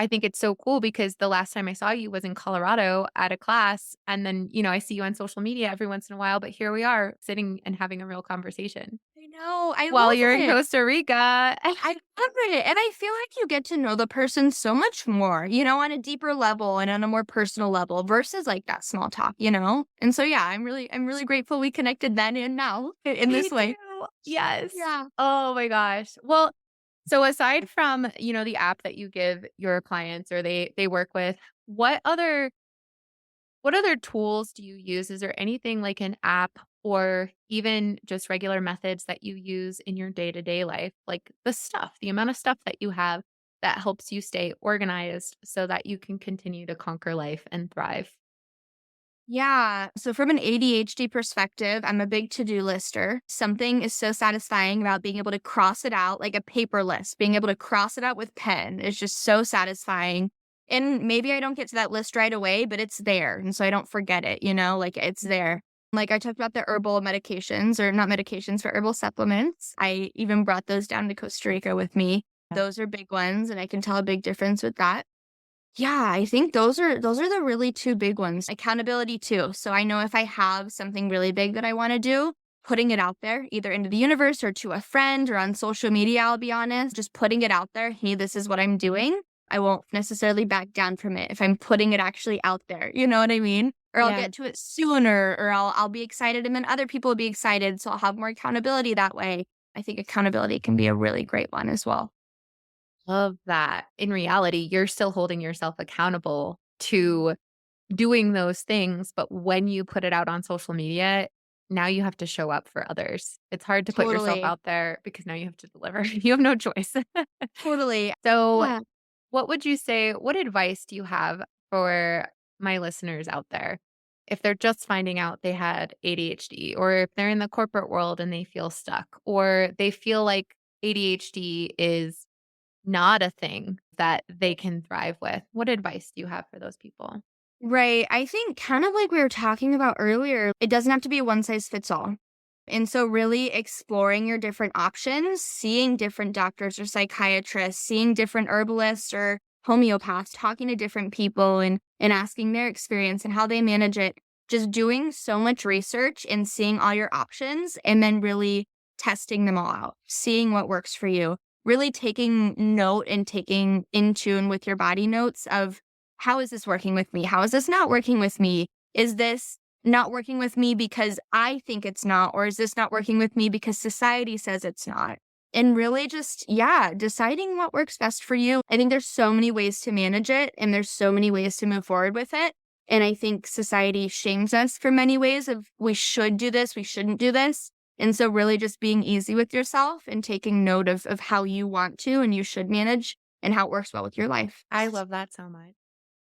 I think it's so cool because the last time I saw you was in Colorado at a class. And then, I see you on social media every once in a while, but here we are sitting and having a real conversation I know. I while love you're in it. Costa Rica. I love it. And I feel like you get to know the person so much more, on a deeper level and on a more personal level versus like that small talk. And so yeah, I'm really grateful we connected then and now in Me this way. too. Yes. Yeah. Oh my gosh. Well, So aside from, the app that you give your clients or they work with, what other what other tools do you use? Is there anything like an app or even just regular methods that you use in your day-to-day life? Like the amount of stuff that you have that helps you stay organized so that you can continue to conquer life and thrive? Yeah. So from an ADHD perspective, I'm a big to-do lister. Something is so satisfying about being able to cross it out like a paper list, being able to cross it out with pen is just so satisfying. And maybe I don't get to that list right away, but it's there. And so I don't forget it, like it's there. Like I talked about the herbal medications or not medications, but herbal supplements. I even brought those down to Costa Rica with me. Those are big ones, and I can tell a big difference with that. Yeah, I think those are the really 2 big ones. Accountability too. So I know if I have something really big that I wanna do, putting it out there, either into the universe or to a friend or on social media, I'll be honest, just putting it out there, "Hey, this is what I'm doing." I won't necessarily back down from it if I'm putting it actually out there, you know what I mean? Or I'll Yeah. get to it sooner, or I'll be excited and then other people will be excited, so I'll have more accountability that way. I think accountability can be a really great one as well. Love that. In reality, you're still holding yourself accountable to doing those things, but when you put it out on social media, now you have to show up for others. It's hard to put yourself Totally. out there because now you have to deliver. You have no choice. Totally. So, Yeah. what advice do you have for my listeners out there? If they're just finding out they had ADHD, or if they're in the corporate world and they feel stuck, or they feel like ADHD is not a thing that they can thrive with, what advice do you have for those people? Right. I think kind of like we were talking about earlier, it doesn't have to be a one size fits all. And so, really exploring your different options, seeing different doctors or psychiatrists, seeing different herbalists or homeopaths, talking to different people and asking their experience and how they manage it. Just doing so much research and seeing all your options and then really testing them all out, seeing what works for you. Really taking note and taking in tune with your body notes of how is this working with me? How is this not working with me? Is this not working with me because I think it's not, or is this not working with me because society says it's not? And really just, yeah, deciding what works best for you. I think there's so many ways to manage it and there's so many ways to move forward with it. And I think society shames us for many ways of we should do this, we shouldn't do this. And so really just being easy with yourself and taking note of how you want to and you should manage and how it works well with your life. I love that so much.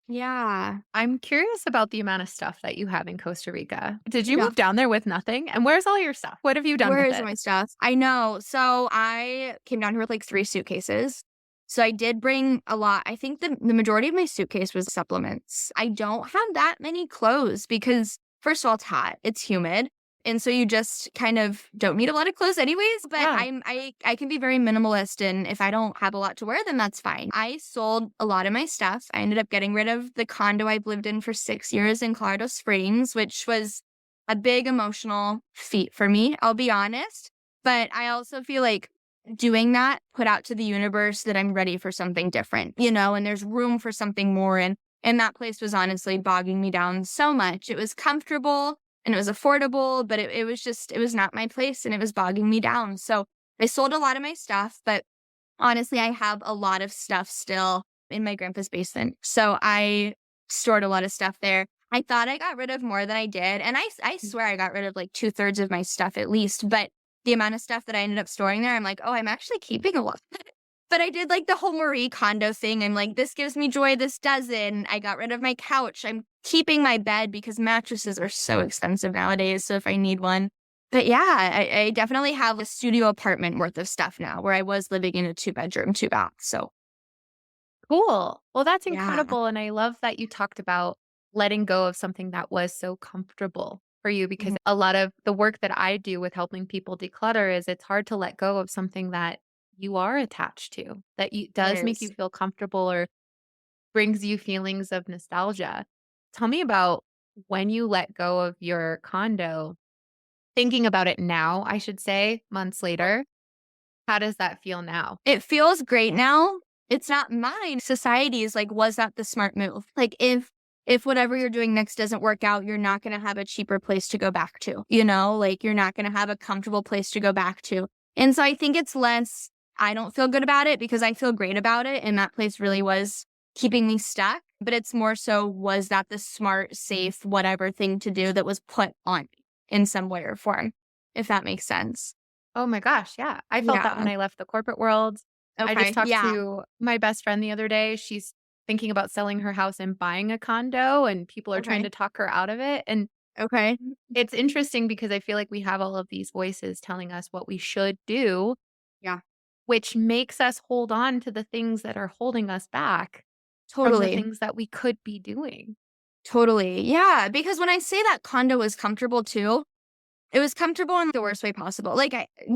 Yeah. I'm curious about the amount of stuff that you have in Costa Rica. Did you Yeah. move down there with nothing? And where's all your stuff? What have you done Where with is it? my stuff? I know. So I came down here with like 3 suitcases. So I did bring a lot. I think the majority of my suitcase was supplements. I don't have that many clothes because first of all, it's hot, it's humid. And so you just kind of don't need a lot of clothes anyways, but Yeah. I can be very minimalist and if I don't have a lot to wear, then that's fine. I sold a lot of my stuff. I ended up getting rid of the condo I've lived in for 6 years in Colorado Springs, which was a big emotional feat for me, I'll be honest. But I also feel like doing that put out to the universe that I'm ready for something different, and there's room for something more. And that place was honestly bogging me down so much. It was comfortable and it was affordable, but it was not my place and it was bogging me down. So I sold a lot of my stuff, but honestly, I have a lot of stuff still in my grandpa's basement. So I stored a lot of stuff there. I thought I got rid of more than I did. And I swear I got rid of like 2/3 of my stuff at least. But the amount of stuff that I ended up storing there, I'm like, oh, I'm actually keeping a lot. But I did like the whole Marie Kondo thing. I'm like, this gives me joy, this doesn't. I got rid of my couch. I'm keeping my bed because mattresses are so expensive nowadays. So if I need one. But yeah, I definitely have a studio apartment worth of stuff now where I was living in a 2-bedroom, 2-bath. So Cool. Well, that's yeah, incredible. And I love that you talked about letting go of something that was so comfortable for you because mhm, a lot of the work that I do with helping people declutter is it's hard to let go of something that you are attached to, that it does make you is. feel comfortable or brings you feelings of nostalgia. Tell me about when you let go of your condo, thinking about it now, I should say, months later. How does that feel now? It feels great now. It's not mine. Society is like, was that the smart move? Like if whatever you're doing next doesn't work out, you're not going to have a cheaper place to go back to, like you're not going to have a comfortable place to go back to. And so I think it's less I don't feel good about it because I feel great about it. And that place really was keeping me stuck. But it's more so, was that the smart, safe, whatever thing to do that was put on me in some way or form, if that makes sense. Oh my gosh, yeah. I felt that Yeah. when I left the corporate world. I just Okay. talked Yeah. to my best friend the other day. She's thinking about selling her house and buying a condo, and people are trying Okay. to talk her out of it. And Okay. it's interesting because I feel like we have all of these voices telling us what we should do, Yeah. which makes us hold on to the things that are holding us back from the Totally. things that we could be doing. Totally. Yeah. Because when I say that condo was comfortable too, it was comfortable in the worst way possible.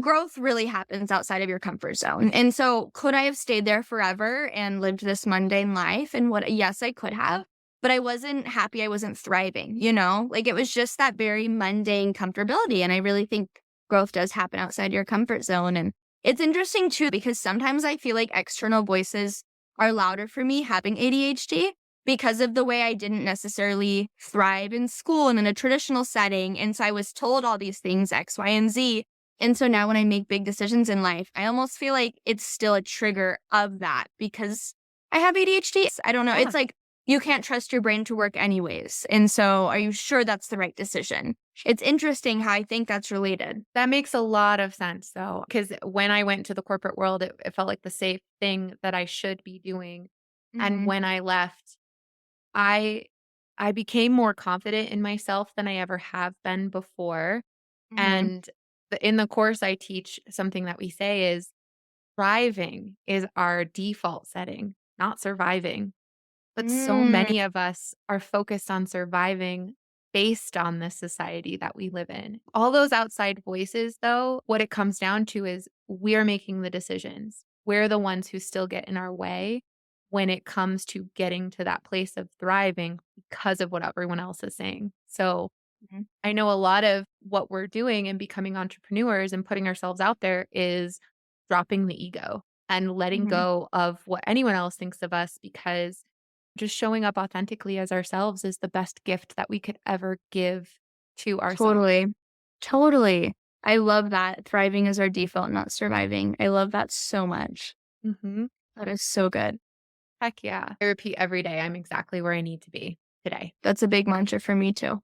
Growth really happens outside of your comfort zone. And so could I have stayed there forever and lived this mundane life? And yes, I could have, but I wasn't happy. I wasn't thriving, it was just that very mundane comfortability. And I really think growth does happen outside your comfort zone. And it's interesting too, because sometimes I feel like external voices are louder for me having ADHD because of the way I didn't necessarily thrive in school and in a traditional setting. And so I was told all these things, X, Y, and Z. And so now when I make big decisions in life, I almost feel like it's still a trigger of that because I have ADHD. I don't know. Yeah. It's like you can't trust your brain to work anyways. And so are you sure that's the right decision? It's interesting how I think that's related. That makes a lot of sense, though, because when I went to the corporate world, it felt like the safe thing that I should be doing. And Mm-hmm. when I left, I I became more confident in myself than I ever have been before. Mm-hmm. And in the course I teach, something that we say is thriving is our default setting, not surviving. But so Mm-hmm. many of us are focused on surviving based on the society that we live in. All those outside voices, though, what it comes down to is we're making the decisions. We're the ones who still get in our way when it comes to getting to that place of thriving because of what everyone else is saying. So I know a lot of what we're doing and becoming entrepreneurs and putting ourselves out there is dropping the ego and letting Mm-hmm. go of what anyone else thinks of us, because just showing up authentically as ourselves is the best gift that we could ever give to ourselves. Totally. Totally. I love that. Thriving is our default, not surviving. I love that so much. Mhm. That is so good. Heck yeah. I repeat every day, I'm exactly where I need to be today. That's a big mantra for me too.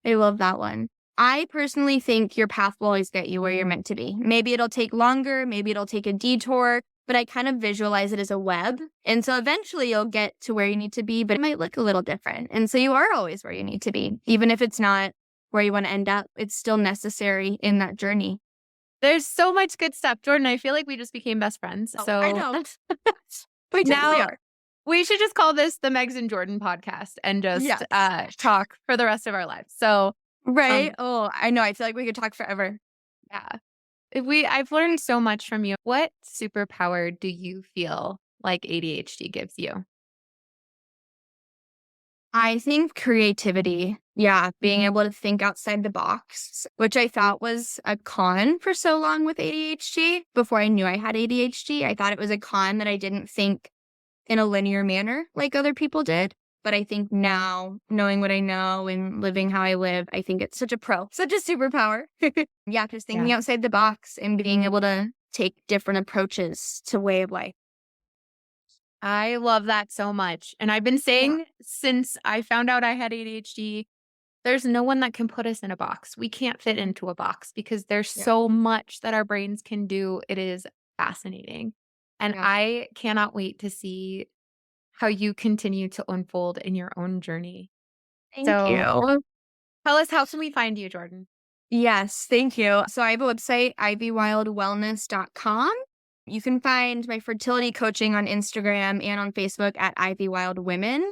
I love that one. I personally think your path will always get you where you're meant to be. Maybe it'll take longer, maybe it'll take a detour, but I kind of visualize it as a web. And so eventually you'll get to where you need to be, but it might look a little different. And so you are always where you need to be. Even if it's not where you want to end up, it's still necessary in that journey. There's so much good stuff. Jordan, I feel like we just became best friends. So I know. We now are. we should just call this the Megs and Jordan podcast and just Yes. talk for the rest of our lives. So Right? I know. I feel like we could talk forever. yeah. I've learned so much from you. What superpower do you feel like ADHD gives you? I think creativity. Yeah, being able to think outside the box, which I thought was a con for so long with ADHD. Before I knew I had ADHD, I thought it was a con that I didn't think in a linear manner like other people did. But I think now, knowing what I know and living how I live, I think it's such a such a superpower. Yeah, just thinking outside the box and being able to take different approaches to way of life. I love that so much. And I've been saying since I found out I had ADHD, there's no one that can put us in a box. We can't fit into a box because there's so much that our brains can do. It is fascinating. And I cannot wait to see how you continue to unfold in your own journey. Thank So you. tell us, how can we find you, Jordan? Yes, thank you. So I have a website, ivywildwellness.com. You can find my fertility coaching on Instagram and on Facebook at ivywildwomen.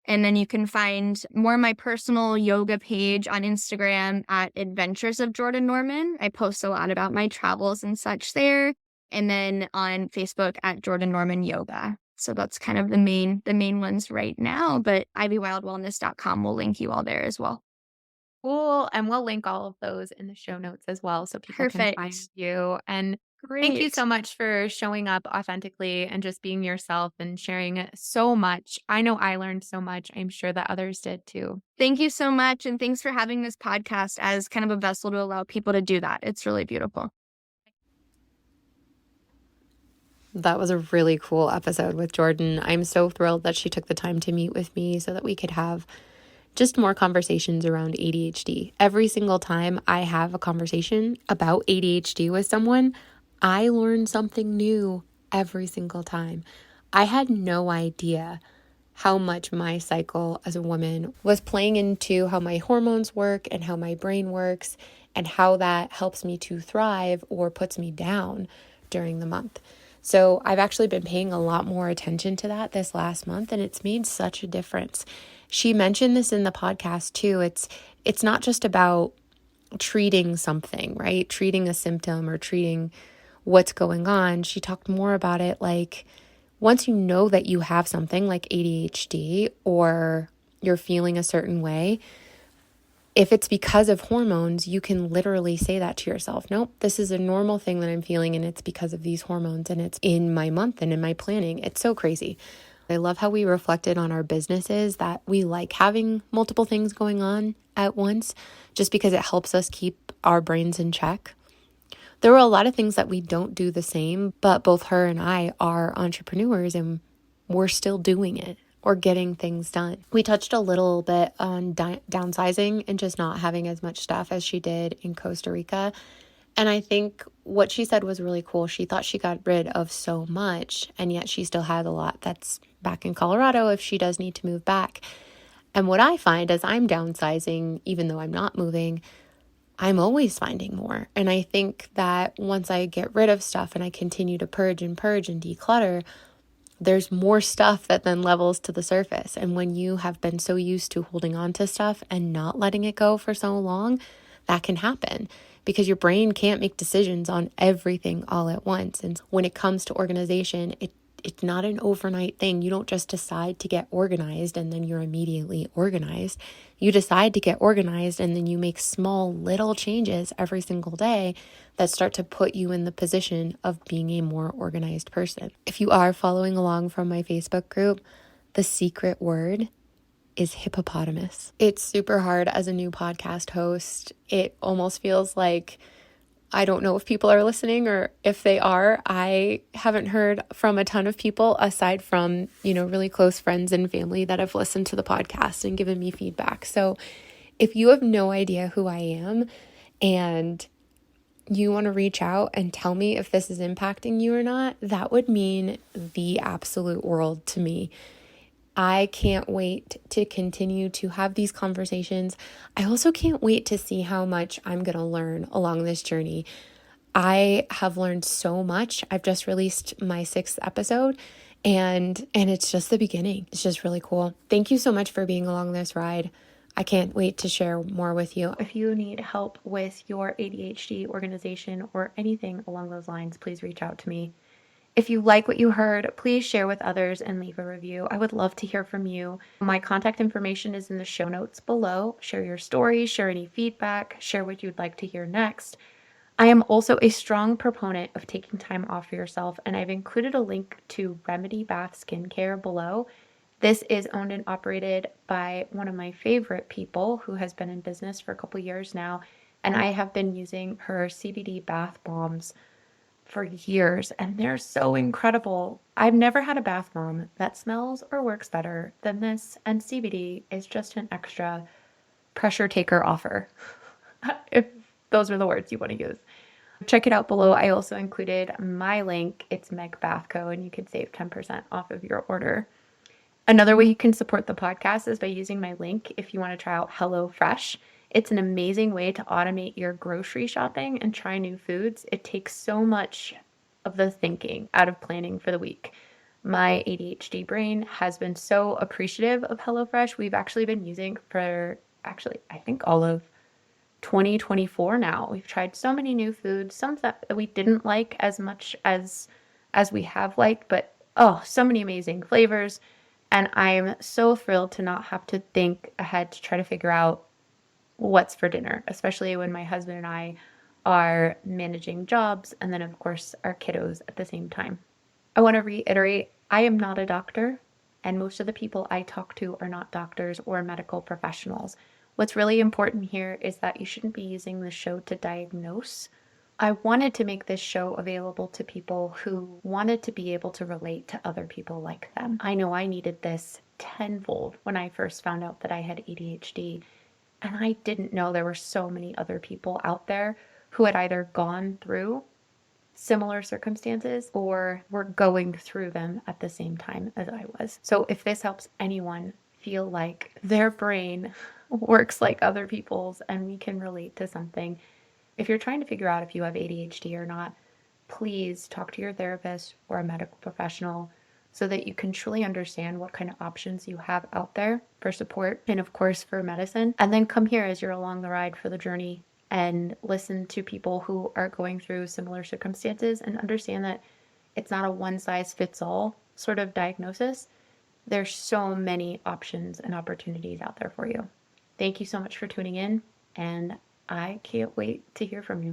And then you can find more of my personal yoga page on Instagram at Adventures of Jordan Norman. I post a lot about my travels and such there. And then on Facebook at Jordan Norman Yoga. So that's kind of the main ones right now. But ivywildwellness.com will link you all there as well. Cool. And we'll link all of those in the show notes as well so people can find you. And thank you so much for showing up authentically and just being yourself and sharing so much. I know I learned so much. I'm sure that others did too. Thank you so much. And thanks for having this podcast as kind of a vessel to allow people to do that. It's really beautiful. That was a really cool episode with Jordan. I'm so thrilled that she took the time to meet with me so that we could have just more conversations around ADHD. Every single time I have a conversation about ADHD with someone, I learn something new every single time. I had no idea how much my cycle as a woman was playing into how my hormones work and how my brain works and how that helps me to thrive or puts me down during the month. So I've actually been paying a lot more attention to that this last month, and it's made such a difference. She mentioned this in the podcast too. It's not just about treating something, right? Treating a symptom or treating what's going on. She talked more about it like once you know that you have something like ADHD or you're feeling a certain way, if it's because of hormones, you can literally say that to yourself. Nope, this is a normal thing that I'm feeling and it's because of these hormones and it's in my month and in my planning. It's so crazy. I love how we reflected on our businesses that we like having multiple things going on at once just because it helps us keep our brains in check. There were a lot of things that we don't do the same, but both her and I are entrepreneurs and we're still doing it or getting things done. We touched a little bit on downsizing and just not having as much stuff as she did in Costa Rica. And I think what she said was really cool. She thought she got rid of so much, and yet she still had a lot that's back in Colorado if she does need to move back. And what I find as I'm downsizing, even though I'm not moving, I'm always finding more. And I think that once I get rid of stuff and I continue to purge and declutter, there's more stuff that then levels to the surface. And when you have been so used to holding on to stuff and not letting it go for so long, that can happen because your brain can't make decisions on everything all at once. And when it comes to organization, it's not an overnight thing. You don't just decide to get organized and then you're immediately organized. You decide to get organized and then you make small little changes every single day that start to put you in the position of being a more organized person. If you are following along from my Facebook group, the secret word is hippopotamus. It's super hard as a new podcast host. It almost feels like I don't know if people are listening or if they are. I haven't heard from a ton of people aside from, really close friends and family that have listened to the podcast and given me feedback. So if you have no idea who I am and you want to reach out and tell me if this is impacting you or not, that would mean the absolute world to me. I can't wait to continue to have these conversations. I also can't wait to see how much I'm going to learn along this journey. I have learned so much. I've just released my 6th episode and it's just the beginning. It's just really cool. Thank you so much for being along this ride. I can't wait to share more with you. If you need help with your ADHD organization or anything along those lines, please reach out to me. If you like what you heard, please share with others and leave a review. I would love to hear from you. My contact information is in the show notes below. Share your stories, share any feedback, share what you'd like to hear next. I am also a strong proponent of taking time off for yourself, and I've included a link to Remedy Bath Skincare below. This is owned and operated by one of my favorite people who has been in business for a couple years now, and I have been using her CBD bath bombs for years, and they're so incredible. I've never had a bath bomb that smells or works better than this, and CBD is just an extra pressure taker offer, if those are the words you want to use. Check it out below. I also included my link. It's Meg Bathco, and you can save 10% off of your order. Another way you can support the podcast is by using my link if you want to try out HelloFresh. It's an amazing way to automate your grocery shopping and try new foods. It takes so much of the thinking out of planning for the week. My ADHD brain has been so appreciative of HelloFresh. We've actually been using for I think all of 2024 now. We've tried so many new foods, some that we didn't like as much as we have liked, but so many amazing flavors. And I'm so thrilled to not have to think ahead to try to figure out what's for dinner, especially when my husband and I are managing jobs and then, of course, our kiddos at the same time. I want to reiterate, I am not a doctor, and most of the people I talk to are not doctors or medical professionals. What's really important here is that you shouldn't be using the show to diagnose I wanted to make this show available to people who wanted to be able to relate to other people like them. I know I needed this tenfold when I first found out that I had ADHD, and I didn't know there were so many other people out there who had either gone through similar circumstances or were going through them at the same time as I was. So if this helps anyone feel like their brain works like other people's and we can relate to something, if you're trying to figure out if you have ADHD or not, please talk to your therapist or a medical professional so that you can truly understand what kind of options you have out there for support and, of course, for medicine. And then come here as you're along the ride for the journey and listen to people who are going through similar circumstances and understand that it's not a one size fits all sort of diagnosis. There's so many options and opportunities out there for you. Thank you so much for tuning in, and I can't wait to hear from you.